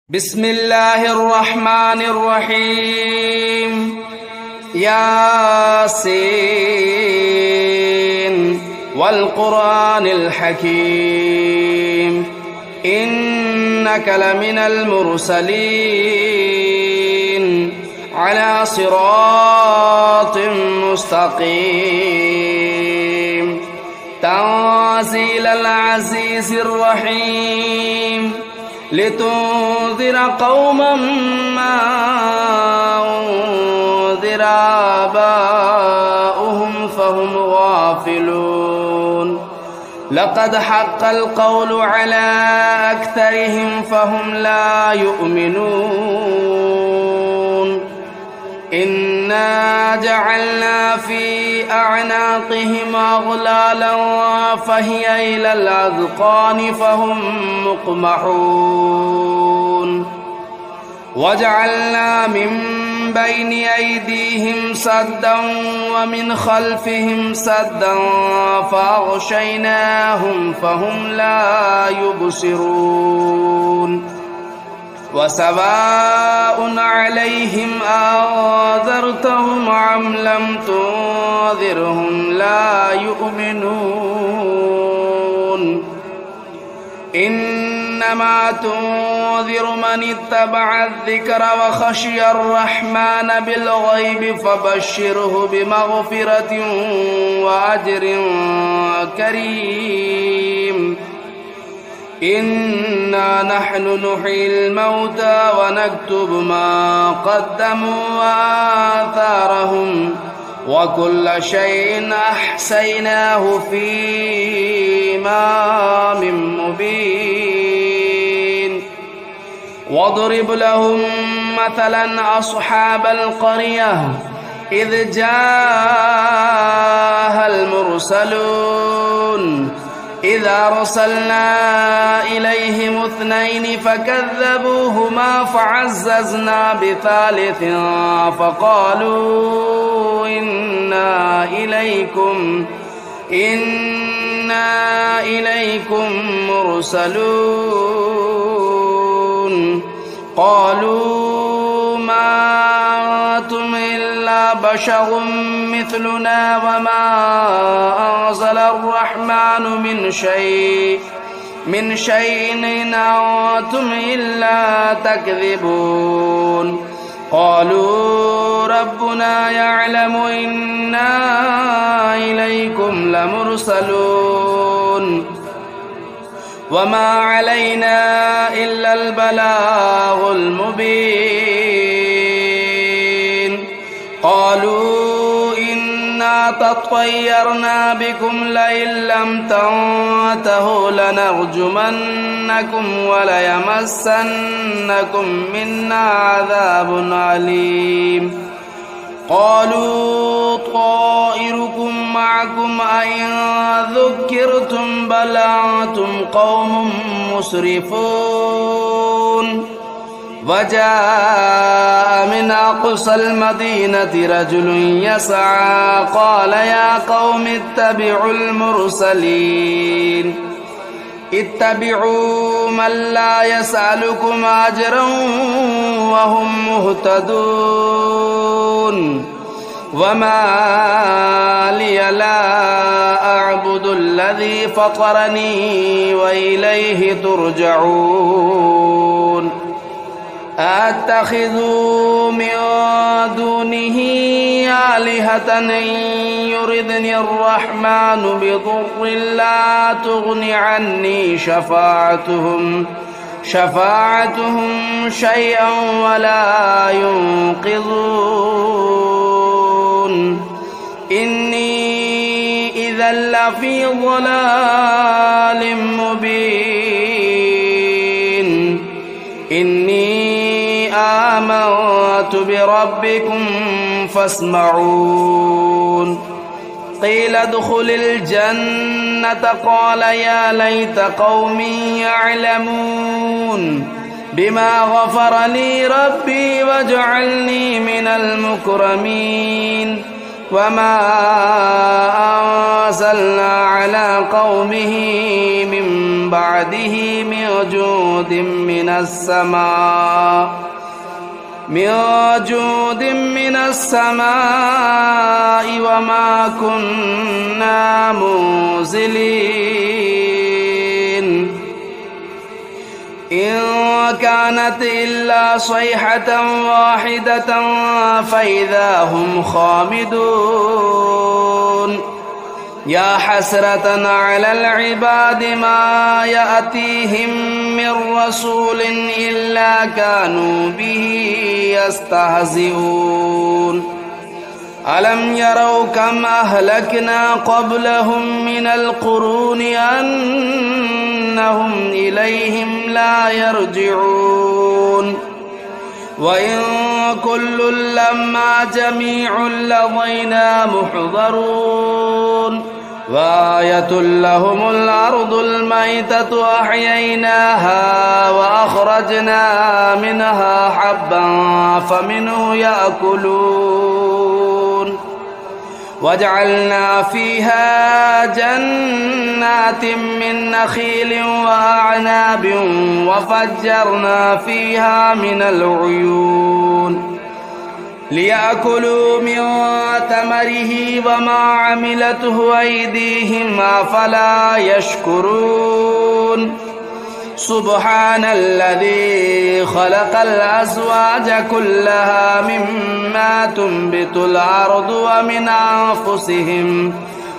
بسم الله الرحمن الرحيم ياسين والقرآن الحكيم إنك لمن المرسلين على صراط مستقيم تنزيل العزيز الرحيم لتنذر قوما ما أنذر آباؤهم فهم غافلون لقد حق القول على أكثرهم فهم لا يؤمنون إنا جعلنا في أعناقهم أغلالا فهي إلى الأذقان فهم مقمحون وجعلنا من بين أيديهم سدا ومن خلفهم سدا فأغشيناهم فهم لا يبصرون وسواء عليهم أنذرتهم أم لم تنذرهم لا يؤمنون إنما تنذر من اتبع الذكر وخشي الرحمن بالغيب فبشره بمغفرة وأجر كريم إنا نحن نحيي الموتى ونكتب ما قدموا وآثارهم وكل شيء أحصيناه في إمام مبين واضرب لهم مثلا أصحاب القرية إذ جاءها المرسلون إذا أرسلنا إليهم اثنين فكذبوهما فعززنا بثالث فقالوا إنا إليكم مرسلون قالوا ما أنتم إلا بشر مثلنا وما أنزل الرحمن من شيء إن أنتم إلا تكذبون قالوا ربنا يعلم إنا إليكم لمرسلون وما علينا إلا البلاغ المبين قالوا إنا تطيرنا بكم لئن لم تنتهوا لنرجمنكم وليمسنكم منا عذاب أليم قالوا طائركم معكم أئن ذكرتم بل أنتم قوم مسرفون وجاء من أقصى المدينة رجل يسعى قال يا قوم اتبعوا المرسلين اتبعوا من لا يسألكم أجرا وهم مهتدون وما لي لا أعبد الذي فطرني وإليه ترجعون أتخذوا من دونه آلهة إن يردني الرحمن بضر لا تغن عني شفاعتهم شيئا ولا ينقذون إني إذا لفي ضلال مبين إني آمنت بربكم فاسمعون قيل ادخل الجنة قال يا ليت قومي يعلمون بما غفر لي ربي وجعلني من المكرمين وما أنزلنا على قومه من بعده من جود من السماء وما كنا منزلين إن كانت إلا صيحة واحدة فإذا هم خامدون يا حسرة على العباد ما يأتيهم من رسول إلا كانوا به يستهزئون ألم يروا كم أهلكنا قبلهم من القرون أنهم إليهم لا يرجعون وإن كل لما جميع لدينا محضرون وآية لهم الأرض الميتة أحييناها وأخرجنا منها حبا فمنه يأكلون وجعلنا فيها جنات من نخيل وأعناب وفجرنا فيها من العيون ليأكلوا من ثمره وما عملته أيديهم أفلا يشكرون سبحان الذي خلق الأزواج كلها مما تنبت الأرض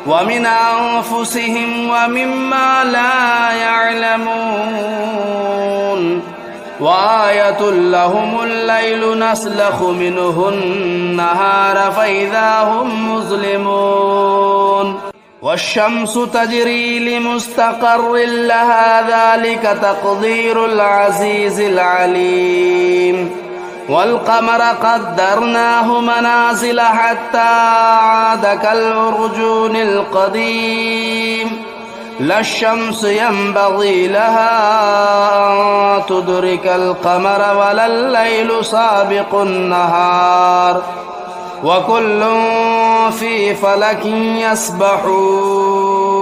ومن أنفسهم ومما لا يعلمون وآية لهم الليل نسلخ منه النهار فإذا هم مظلمون والشمس تجري لمستقر لها ذلك تقدير العزيز العليم والقمر قدرناه منازل حتى عاد كالعرجون القديم لا الشمس ينبغي لها أن تدرك القمر ولا الليل سابق النهار وكل في فلك يسبحون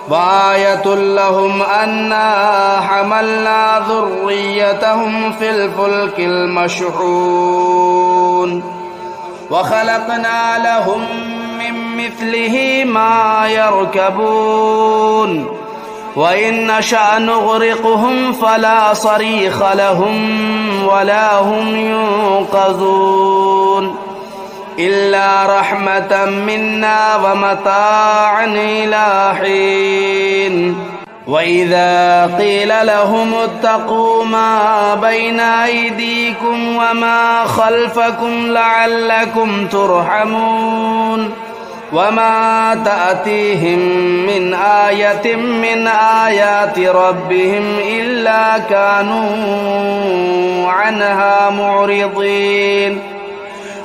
وآية لهم أنا حملنا ذريتهم في الفلك المشحون وخلقنا لهم من مثله ما يركبون وإن نشأ نغرقهم فلا صريخ لهم ولا هم ينقذون إلا رحمة منا ومتاعا إلى حين وإذا قيل لهم اتقوا ما بين أيديكم وما خلفكم لعلكم ترحمون وما تأتيهم من آية من آيات ربهم إلا كانوا عنها معرضين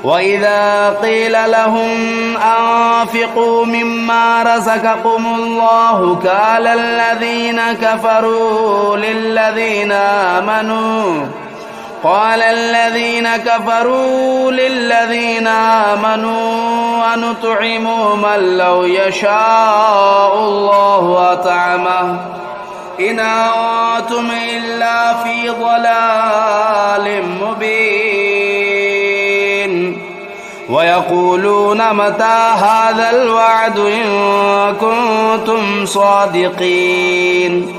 وإذا قيل لهم أنفقوا مما رزقكم الله قال الذين كفروا للذين آمنوا أنطعم من لو يشاء الله أطعمه إن أنتم إلا في ضلال مبين ويقولون متى هذا الوعد إن كنتم صادقين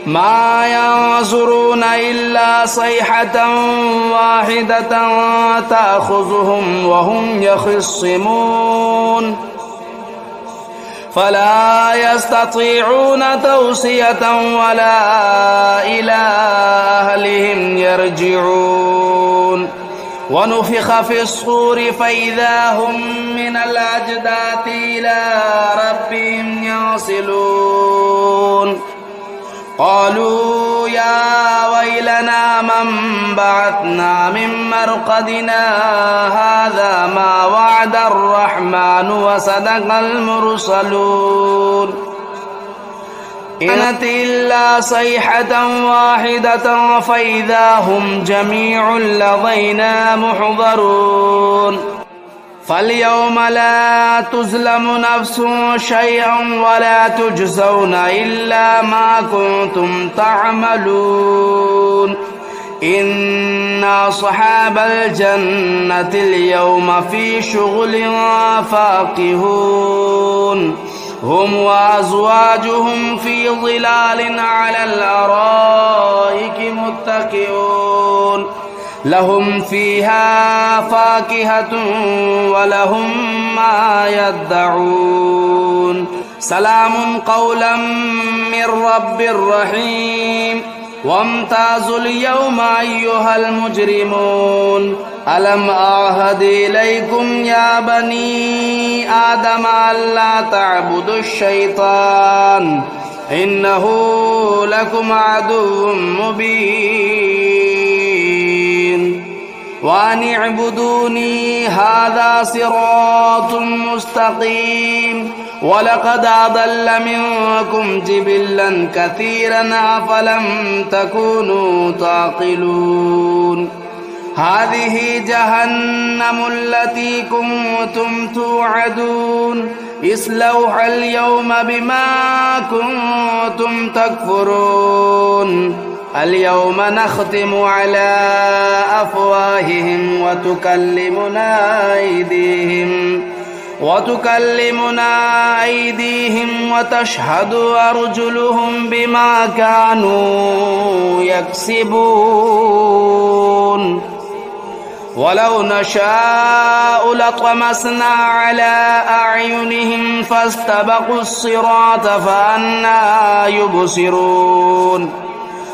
ما ينظرون إلا صيحة واحدة تأخذهم وهم يخصمون فلا يستطيعون توصية ولا إلى أهلهم يرجعون ونفخ في الصور فإذا هم من الأجداث إلى ربهم ينسلون قالوا يا ويلنا من بعثنا من مرقدنا هذا ما وعد الرحمن وصدق المرسلون إن كانت إلا صيحة واحدة فإذا هم جميع لدينا محضرون فاليوم لا تظلم نفس شيئا ولا تجزون إلا ما كنتم تعملون إن أصحاب الجنة اليوم في شغل فاكهون هم وأزواجهم في ظلال على الأرائك متكئون لهم فيها فاكهة ولهم ما يدعون سلام قولا من رب رحيم وامتازوا اليوم أيها المجرمون ألم أعهد إليكم يا بني آدم ألا تعبدوا الشيطان إنه لكم عدو مبين وأن اعبدوني هذا صراط مستقيم ولقد أضل منكم جبلا كثيرا أفلم تكونوا تعقلون هذه جهنم التي كنتم توعدون اصلوها اليوم بما كنتم تكفرون اليوم نختم على أفواههم وتكلمنا أيديهم وتشهد أرجلهم بما كانوا يكسبون ولو نشاء لطمسنا على أعينهم فاستبقوا الصراط فأنى يبصرون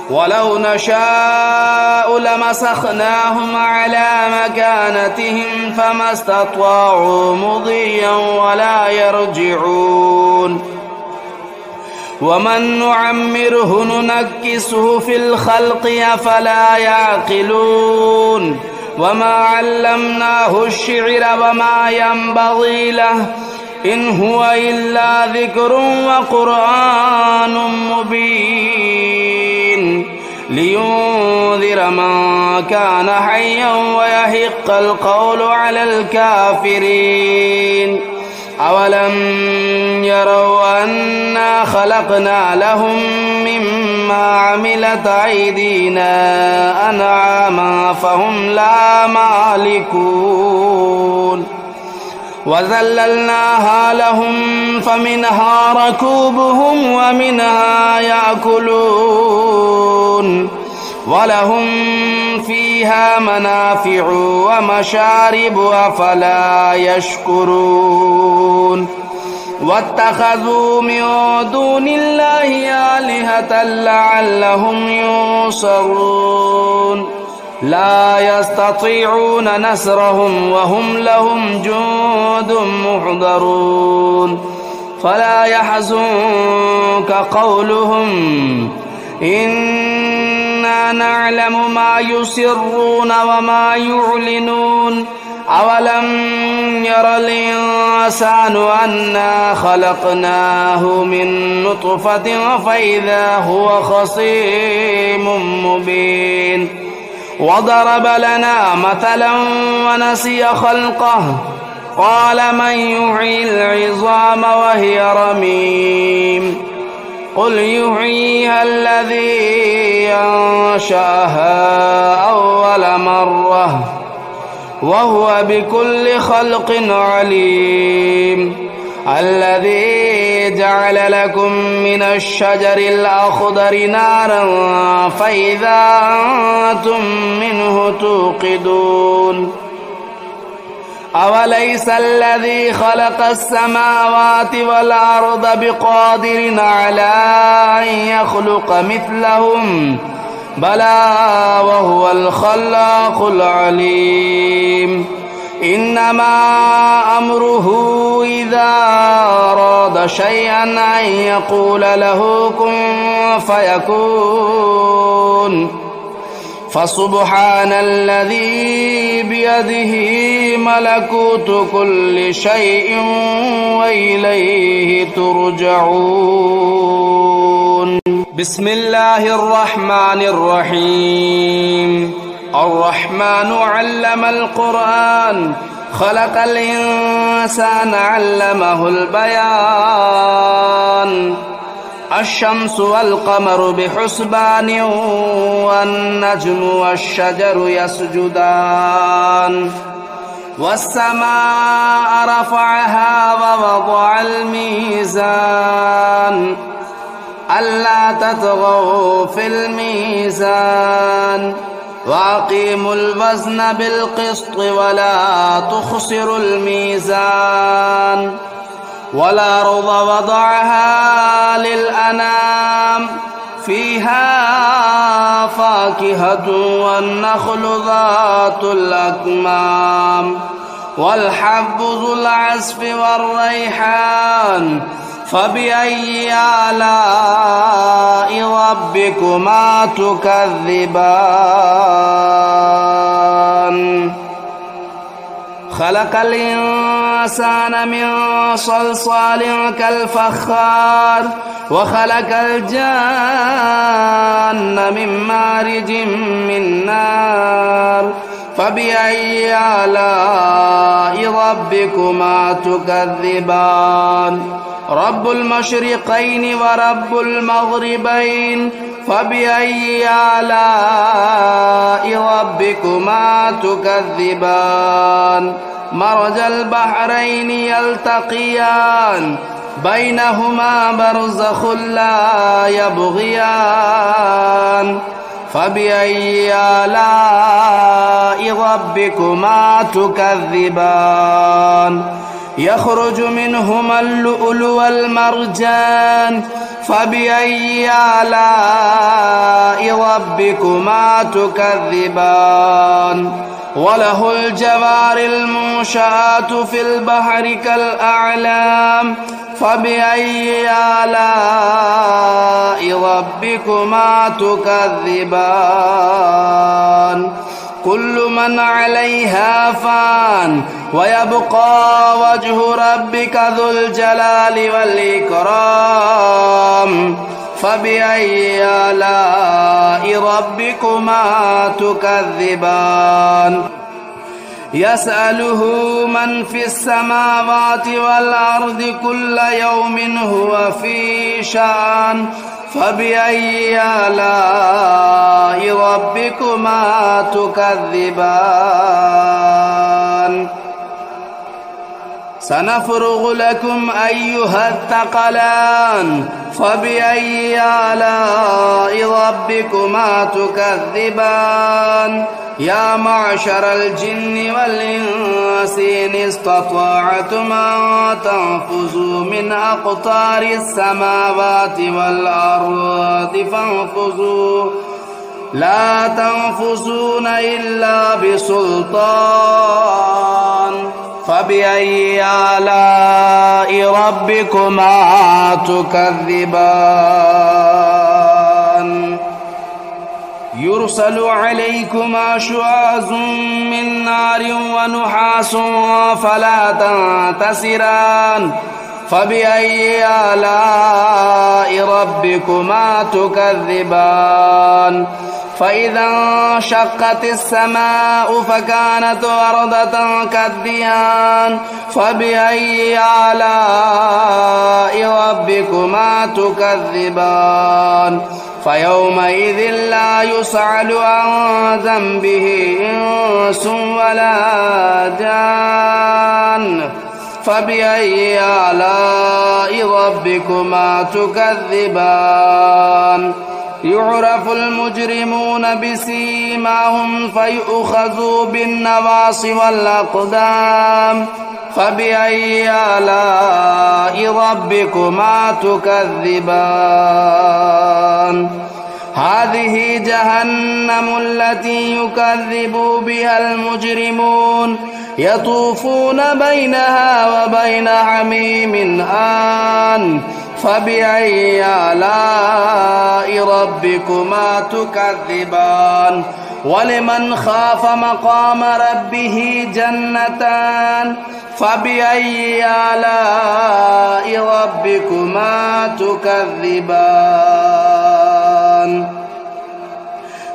ولو نشاء لمسخناهم على مكانتهم فما استطاعوا مضيا ولا يرجعون ومن نعمره ننكسه في الخلق أفلا يعقلون وما علمناه الشعر وما ينبغي له إن هو إلا ذكر وقرآن مبين لينذر من كان حيا ويحق القول على الكافرين أولم يروا أنا خلقنا لهم مما عملت أيدينا أنعاما فهم لا مالكون وذللناها لهم فمنها ركوبهم ومنها يأكلون ولهم فيها منافع ومشارب أفلا يشكرون واتخذوا من دون الله آلهة لعلهم ينصرون لا يستطيعون نصرهم وهم لهم جند محضرون فلا يحزنك قولهم إنا نعلم ما يسرون وما يعلنون أولم ير الإنسان أنا خلقناه من نطفة فإذا هو خصيم مبين وضرب لنا مثلا ونسي خلقه قال من يحيي العظام وهي رميم قل يحييها الذي أنشأها أول مرة وهو بكل خلق عليم الذي جعل لكم من الشجر الأخضر نارا فإذا أنتم منه توقدون أوليس الذي خلق السماوات والأرض بقادر على أن يخلق مثلهم بلى وهو الخلاق العليم إنما أمره إذا أراد شيئا أن يقول له كن فيكون فسبحان الذي بيده ملكوت كل شيء وإليه ترجعون بسم الله الرحمن الرحيم الرحمن علم القرآن خلق الإنسان علمه البيان الشمس والقمر بحسبان والنجم والشجر يسجدان والسماء رفعها ووضع الميزان ألا تطغوا في الميزان وأقيموا الوزن بالقسط ولا تخسروا الميزان والأرض وضعها للأنام فيها فاكهة والنخل ذات الأكمام والحب ذو العصف والريحان فبأي آلاء ربكما تكذبان خلق الإنسان من صلصال كالفخار وخلق الجان من مارج من نار فبأي آلاء ربكما تكذبان رب المشرقين ورب المغربين فبأي آلاء ربكما تكذبان مرج البحرين يلتقيان بينهما برزخ لا يبغيان فبأي آلاء ربكما تكذبان يخرج منهما اللؤلؤ والمرجان فبأي آلاء ربكما تكذبان وله الجوار المنشآت في البحر كالأعلام فبأي آلاء ربكما تكذبان كل من عليها فان ويبقى وجه ربك ذو الجلال والإكرام فبأي آلاء ربكما تكذبان يسأله من في السماوات والأرض كل يوم هو في شأن فبأي آلاء ربكما تكذبان سنفرغ لكم أيها الثقلان فبأي آلاء ربكما تكذبان يا معشر الجن والإنس إن استطعتم أن تنفذوا من أقطار السماوات والأرض فانفذوا لا تنفذون إلا بسلطان فبأي آلاء ربكما تكذبان يرسل عليكما شواظ من نار ونحاس فلا تنتصران فبأي آلاء ربكما تكذبان فإذا انشقت السماء فكانت وردة كالدهان فبأي آلاء ربكما تكذبان فيومئذ لا يسأل عن ذنبه إنس ولا جان فبأي آلاء ربكما تكذبان يعرف المجرمون بسيماهم فيؤخذوا بالنواصي والأقدام فبأي آلاء ربكما تكذبان هذه جهنم التي يكذب بها المجرمون يطوفون بينها وبين حميم آن فبأي آلاء ربكما تكذبان ولمن خاف مقام ربه جنتان فبأي آلاء ربكما تكذبان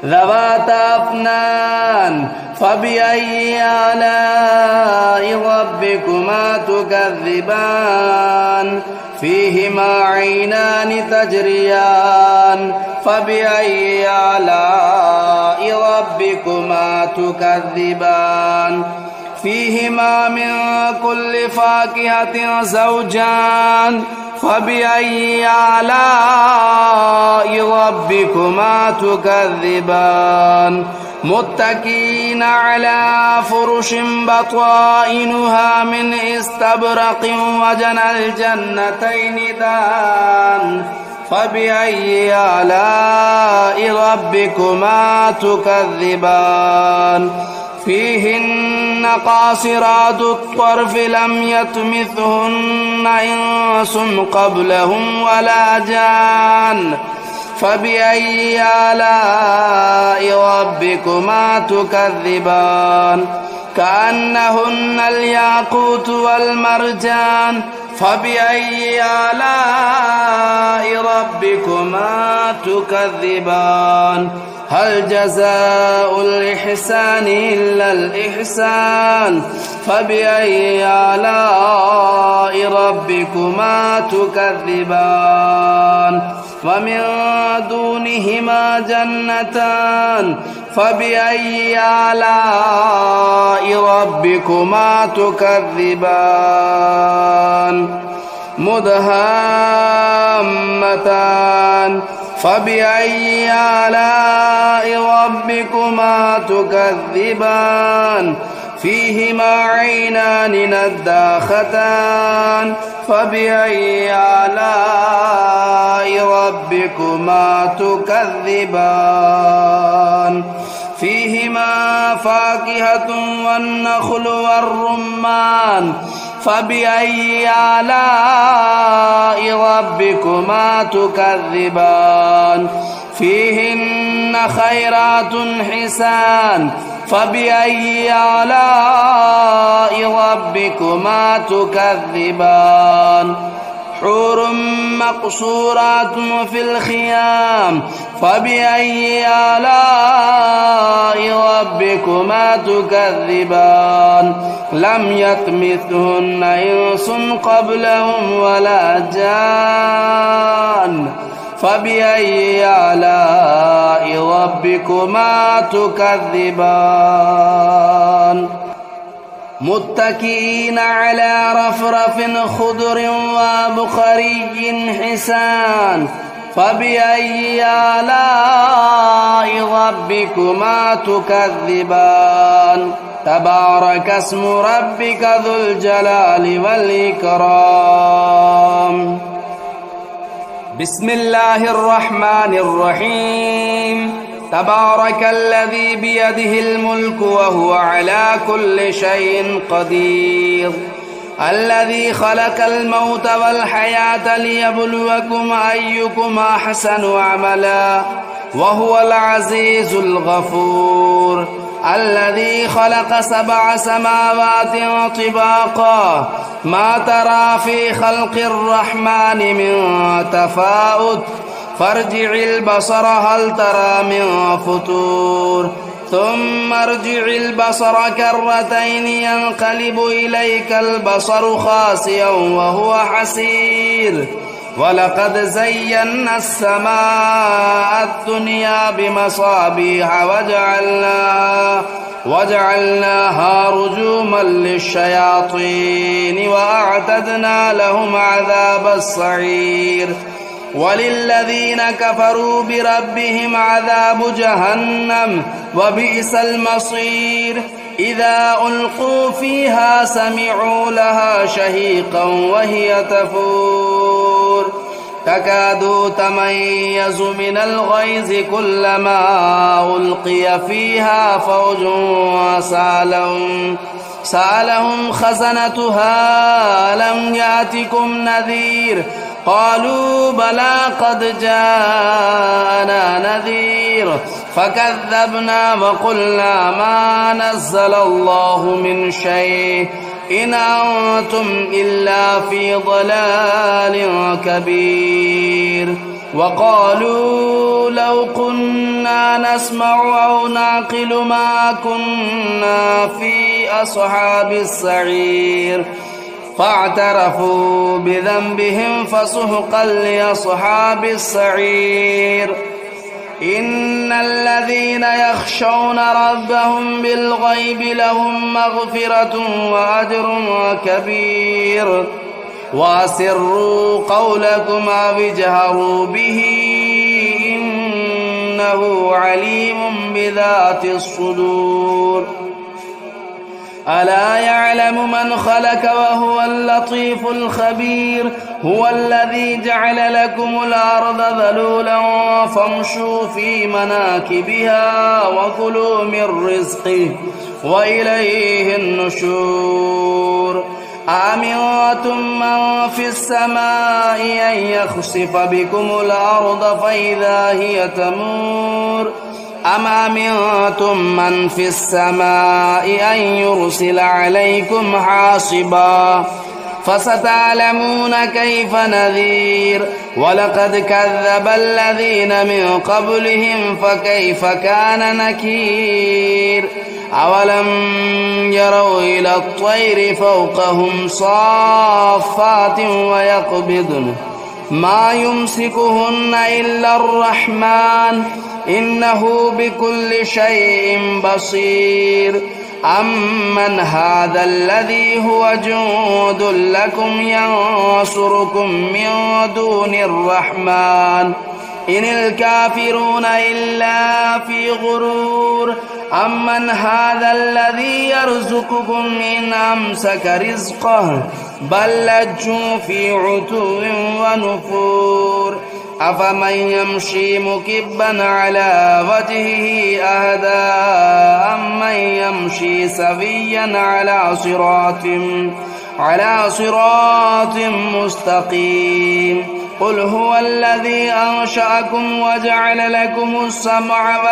ذواتا أفنان فبأي آلاء ربكما تكذبان فيهما عينان تجريان فبأي آلاء ربكما تكذبان فيهما من كل فاكهة زوجان فبأي آلاء ربكما تكذبان متكئين على فرش بطائنها من استبرق وجنى الجنتين دان فبأي آلاء ربكما تكذبان فيهن قاصرات الطرف لم يطمثهن إنس قبلهم ولا جان فبأي آلاء ربكما تكذبان كأنهن الياقوت والمرجان فبأي آلاء ربكما تكذبان هل جزاء الإحسان إلا الإحسان فبأي آلاء ربكما تكذبان ومن دونهما جنتان فبأي آلاء ربكما تكذبان مدهامتان فبأي آلاء ربكما تكذبان فيهما عينان نضاختان فبأي آلاء ربكما تكذبان فيهما فاكهة والنخل والرمان فبأي آلاء ربكما تكذبان فيهن خيرات حسان فبأي آلاء ربكما تكذبان حور مقصورات في الخيام فبأي آلاء ربكما تكذبان لم يطمثهن إنس قبلهم ولا جان فبأي آلاء ربكما تكذبان متكئين على رفرف خضر وبخري حسان فبأي آلاء ربكما تكذبان تبارك اسم ربك ذو الجلال والإكرام بسم الله الرحمن الرحيم تبارك الذي بيده الملك وهو على كل شيء قدير الذي خلق الموت والحياة ليبلوكم أيكم أحسن عملا وهو العزيز الغفور الذي خلق 7 سماوات طباقا ما ترى في خلق الرحمن من تفاوت فارجع البصر هل ترى من فطور ثم ارجع البصر كرتين ينقلب إليك البصر خاسئا وهو حسير ولقد زينا السماء الدنيا بمصابيح وجعلناها رجوما للشياطين وأعتدنا لهم عذاب السعير وللذين كفروا بربهم عذاب جهنم وبئس المصير إذا ألقوا فيها سمعوا لها شهيقا وهي تفور تكاد تميز من الغيظ كلما ألقي فيها فوج سألهم خزنتها ألم يأتكم نذير قالوا بلى قد جاءنا نذير فكذبنا وقلنا ما نزل الله من شيء إن أنتم إلا في ضلال كبير وقالوا لو كنا نسمع أو نعقل ما كنا في أصحاب السعير فاعترفوا بذنبهم فسحقا لأصحاب السعير إن الذين يخشون ربهم بالغيب لهم مغفرة وأجر كبير وأسروا قولكم أو اجهروا به إنه عليم بذات الصدور ألا يعلم من خلق وهو اللطيف الخبير هو الذي جعل لكم الأرض ذلولا فامشوا في مناكبها وكلوا من رزقه وإليه النشور أأمنتم من في السماء أن يخسف بكم الأرض فإذا هي تمور أم أمنتم من في السماء أن يرسل عليكم حاصبا فستعلمون كيف نذير ولقد كذب الذين من قبلهم فكيف كان نكير أولم يروا إلى الطير فوقهم صافات ويقبضن ما يمسكهن إلا الرحمن إنه بكل شيء بصير أمن هذا الذي هو جند لكم ينصركم من دون الرحمن إن الكافرون إلا في غرور أمن هذا الذي يرزقكم إن أمسك رزقه بل لجوا في عتو ونفور أفمن يمشي مكبا على وجهه أهدى أمن يمشي سويا على صراط مستقيم قل هو الذي أنشأكم وجعل لكم السمع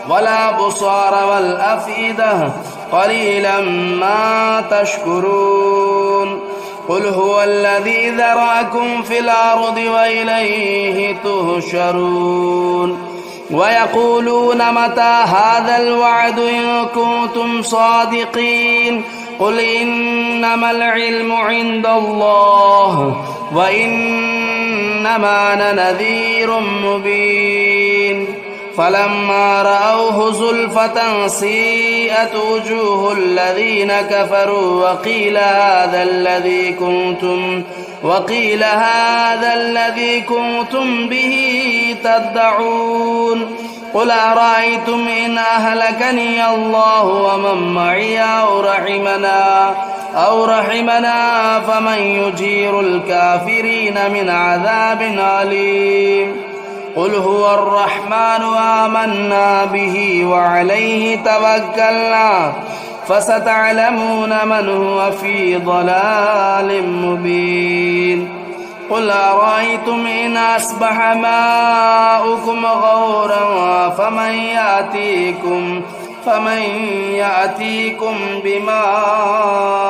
والأبصار والأفئدة قليلا ما تشكرون قل هو الذي ذرأكم في الأرض وإليه تهشرون ويقولون متى هذا الوعد إن كنتم صادقين قل إنما العلم عند الله وإنما أنا نذير مبين فلما رأوه زلفة سيئت وجوه الذين كفروا وقيل هذا الذي كنتم به تدعون قل أرأيتم إن أهلكني الله ومن معي أو رحمنا فمن يجير الكافرين من عذاب أليم قل هو الرحمن آمنا به وعليه توكلنا فستعلمون من هو في ضلال مبين قل أرأيتم إن أصبح ماؤكم غورا فمن يأتيكم بماء